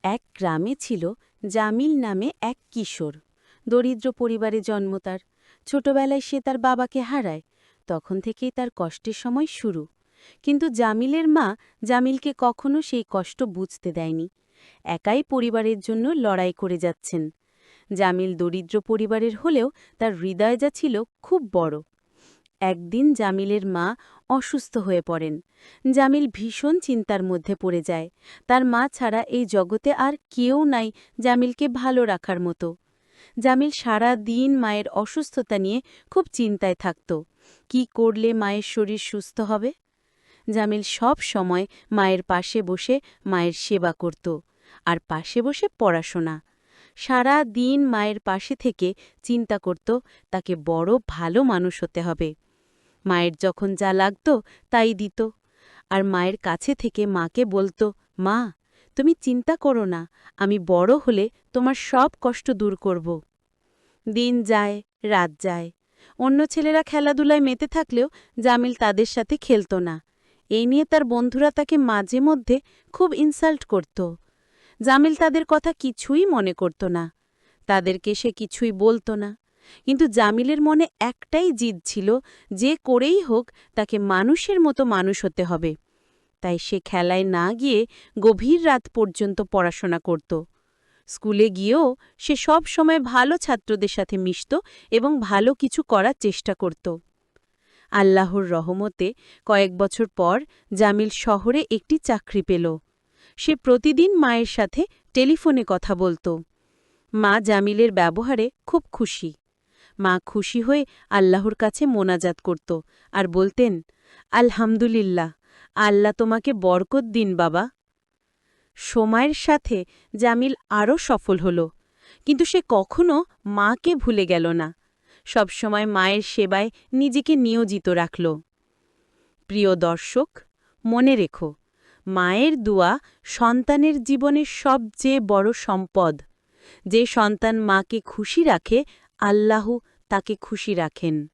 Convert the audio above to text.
এক গ্রামে ছিল জামিল নামে এক কিশোর। দরিদ্র পরিবারে জন্ম তার। ছোটবেলায় সে তার বাবাকে হারায়। তখন থেকেই তার কষ্টের সময় শুরু। কিন্তু জামিলের মা জামিলকে কখনো সেই কষ্ট বুঝতে দেয়নি। একাই পরিবারের জন্য লড়াই করে যাচ্ছেন। জামিল দরিদ্র পরিবারের হলেও তার হৃদয় যা ছিল খুব বড়। একদিন জামিলের মা অসুস্থ হয়ে পড়েন। জামিল ভীষণ চিন্তার মধ্যে পড়ে যায়। তার মা ছাড়া এই জগতে আর কেউ নাই জামিলকে ভালো রাখার মতো। জামিল সারা দিন মায়ের অসুস্থতা নিয়ে খুব চিন্তায় থাকত। কি করলে মায়ের শরীর সুস্থ হবে? জামিল সব সময় মায়ের পাশে বসে মায়ের সেবা করত, আর পাশে বসে পড়াশোনা। সারা দিন মায়ের পাশে থেকে চিন্তা করত তাকে বড় ভালো মানুষ হতে হবে। মায়ের যখন যা লাগত তাই দিত, আর মায়ের কাছে থেকে মাকে বলতো, মা, তুমি চিন্তা করো না, আমি বড় হলে তোমার সব কষ্ট দূর করব। দিন যায়, রাত যায়। অন্য ছেলেরা খেলাধুলায় মেতে থাকলেও জামিল তাদের সাথে খেলত না। এই নিয়ে তার বন্ধুরা তাকে মাঝে মধ্যে খুব ইনসাল্ট করত। জামিল তাদের কথা কিছুই মনে করত না। তাদেরকে সে কিছুই বলতো না। কিন্তু জামিলের মনে একটাই জিদ ছিল, যে করেই হোক তাকে মানুষের মতো মানুষ হতে হবে। তাই সে খেলায় না গিয়ে গভীর রাত পর্যন্ত পড়াশোনা করত। স্কুলে গিয়েও সে সব সময় ভালো ছাত্রদের সাথে মিশত এবং ভালো কিছু করার চেষ্টা করত। আল্লাহর রহমতে কয়েক বছর পর জামিল শহরে একটি চাকরি পেল। সে প্রতিদিন মায়ের সাথে টেলিফোনে কথা বলত। মা জামিলের ব্যবহারে খুব খুশি। মা খুশি হয়ে আল্লাহর কাছে মোনাজাত করত আর বলতেন, আলহামদুলিল্লাহ, আল্লাহ তোমাকে বরকত দিন বাবা। সময়ের সাথে জামিল আরও সফল হল, কিন্তু সে কখনো মাকে ভুলে গেল না। সবসময় মায়ের সেবায় নিজেকে নিয়োজিত রাখল। প্রিয় দর্শক, মনে রেখো, মায়ের দোয়া সন্তানের জীবনের সবচেয়ে বড় সম্পদ। যে সন্তান মাকে খুশি রাখে, আল্লাহ তাকে খুশি রাখেন।